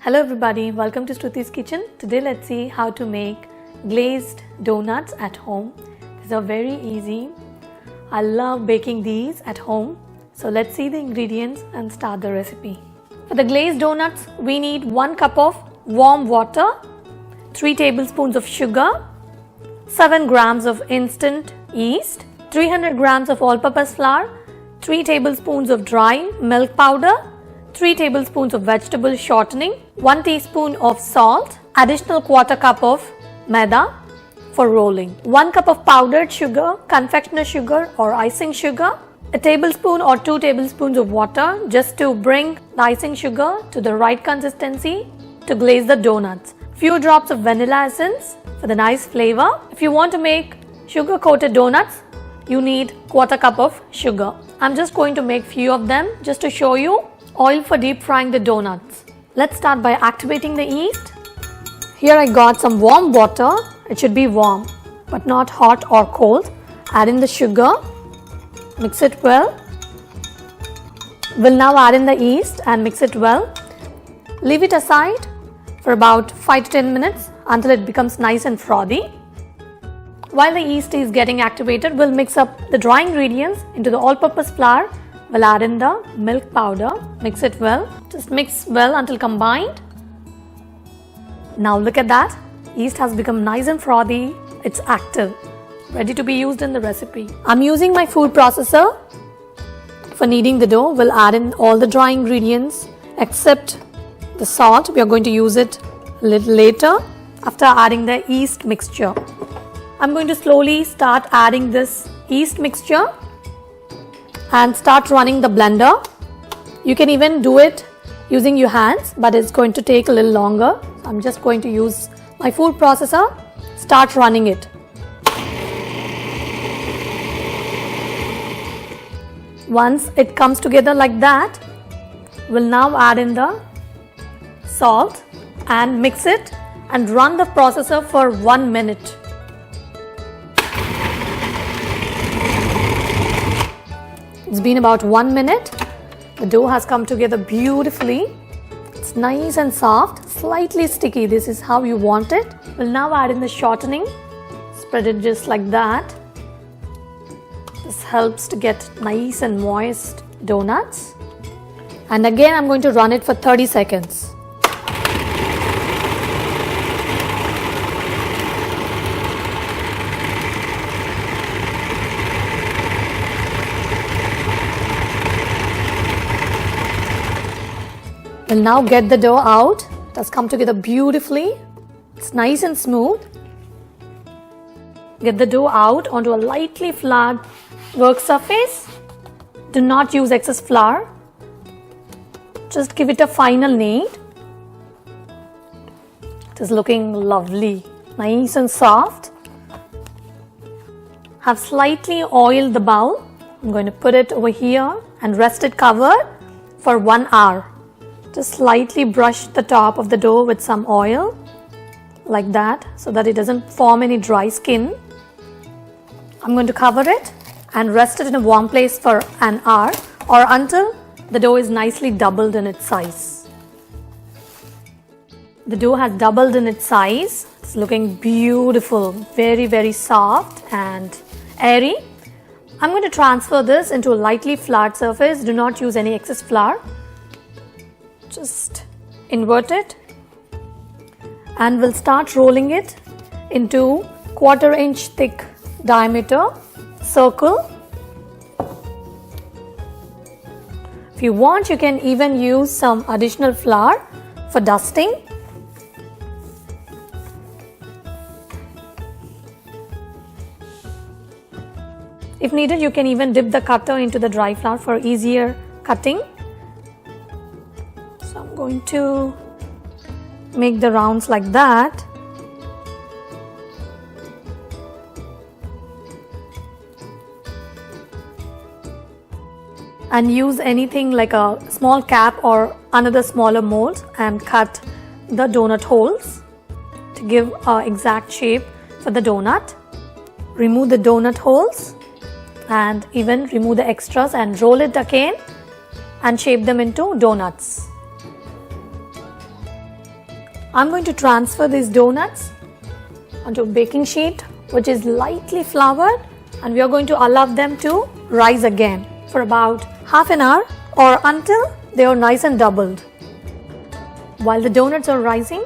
Hello everybody, welcome to Sruti's Kitchen. Today let's see how to make glazed donuts at home. These are very easy. I love baking these at home. So let's see the ingredients and start the recipe. For the glazed donuts, we need 1 cup of warm water, 3 tablespoons of sugar, 7 grams of instant yeast, 300 grams of all-purpose flour, 3 tablespoons of dry milk powder, 3 tablespoons of vegetable shortening, 1 teaspoon of salt, additional quarter cup of maida for rolling, 1 cup of powdered sugar, confectionery sugar or icing sugar, a tablespoon or 2 tablespoons of water just to bring the icing sugar to the right consistency to glaze the donuts, few drops of vanilla essence for the nice flavor. If you want to make sugar coated donuts, you need quarter cup of sugar. I'm just going to make few of them just to show you. Oil for deep frying the donuts. Let's start by activating the yeast. Here I got some warm water. It should be warm but not hot or cold. Add in the sugar. Mix it well. We'll now add in the yeast and mix it well. Leave it aside for about 5 to 10 minutes until it becomes nice and frothy. While the yeast is getting activated, we'll mix up the dry ingredients into the all-purpose flour. We'll add in the milk powder, mix it well, just mix well until combined. Now look at that, yeast has become nice and frothy, it's active, ready to be used in the recipe. I'm using my food processor for kneading the dough. We'll add in all the dry ingredients except the salt. We are going to use it a little later after adding the yeast mixture. I'm going to slowly start adding this yeast mixture and start running the blender. You can even do it using your hands, but it's going to take a little longer. I'm just going to use my food processor, start running it. Once it comes together like that, we'll now add in the salt and mix it and run the processor for 1 minute. It's been about 1 minute. The dough has come together beautifully. It's nice and soft, slightly sticky. This is how you want it. We'll now add in the shortening. Spread it just like that. This helps to get nice and moist donuts. And again, I'm going to run it for 30 seconds. We'll now get the dough out. It has come together beautifully. It's nice and smooth. Get the dough out onto a lightly floured work surface. Do not use excess flour. Just give it a final knead. It is looking lovely, nice and soft. Have slightly oiled the bowl. I'm going to put it over here and rest it covered for 1 hour. Just slightly brush the top of the dough with some oil like that so that it doesn't form any dry skin. I'm going to cover it and rest it in a warm place for an hour or until the dough is nicely doubled in its size. The dough has doubled in its size. It's looking beautiful, very soft and airy. I'm going to transfer this into a lightly floured surface. Do not use any excess flour. Just invert it and we'll start rolling it into 1/4 inch thick diameter circle. If you want, you can even use some additional flour for dusting. If needed, you can even dip the cutter into the dry flour for easier cutting. So I'm going to make the rounds like that. And use anything like a small cap or another smaller mold and cut the donut holes to give an exact shape for the donut. Remove the donut holes and even remove the extras and roll it again and shape them into donuts. I'm going to transfer these donuts onto a baking sheet which is lightly floured, and we are going to allow them to rise again for about half an hour or until they are nice and doubled. While the donuts are rising,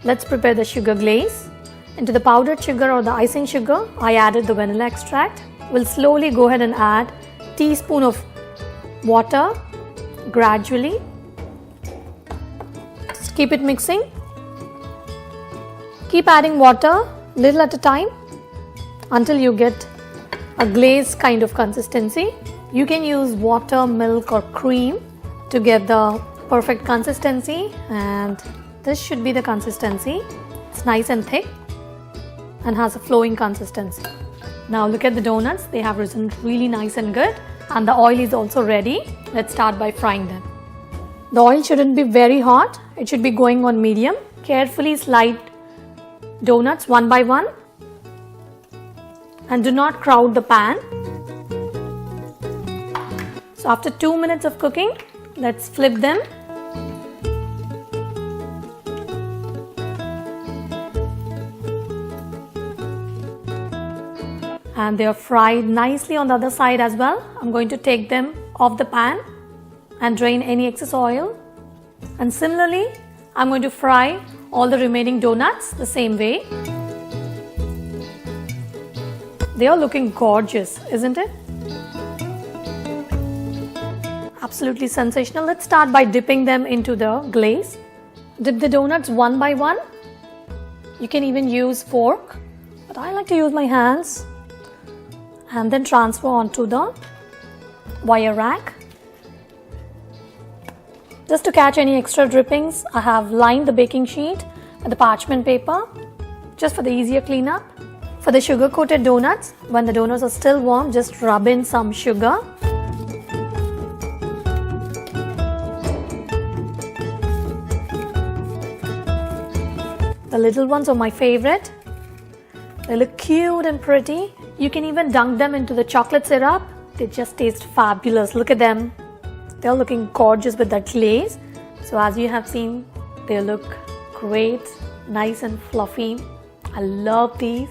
let's prepare the sugar glaze. Into the powdered sugar or the icing sugar, I added the vanilla extract. We'll slowly go ahead and add a teaspoon of water gradually. Just keep it mixing. Keep adding water little at a time until you get a glaze kind of consistency. You can use water, milk or cream to get the perfect consistency, and this should be the consistency. It's nice and thick and has a flowing consistency. Now look at the donuts, they have risen really nice and good, and the oil is also ready. Let's start by frying them. The oil shouldn't be very hot, it should be going on medium. Carefully slide donuts one by one and do not crowd the pan. So after 2 minutes of cooking, let's flip them. And they are fried nicely on the other side as well. I'm going to take them off the pan and drain any excess oil. And similarly, I'm going to fry all the remaining donuts the same way. They are looking gorgeous, isn't it? Absolutely sensational. Let's start by dipping them into the glaze. Dip the donuts one by one. You can even use fork, but I like to use my hands. And then transfer onto the wire rack. Just to catch any extra drippings, I have lined the baking sheet with the parchment paper just for the easier cleanup. For the sugar coated donuts, when the donuts are still warm, just rub in some sugar. The little ones are my favorite. They look cute and pretty. You can even dunk them into the chocolate syrup. They just taste fabulous. Look at them. They're looking gorgeous with that glaze. So as you have seen, they look great, nice and fluffy. I love these.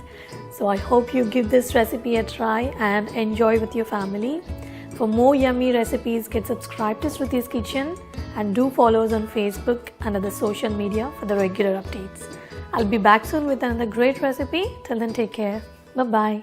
So I hope you give this recipe a try and enjoy with your family. For more yummy recipes, get subscribed to Sruti's Kitchen and do follow us on Facebook and other social media for the regular updates. I'll be back soon with another great recipe. Till then, take care. Bye-bye.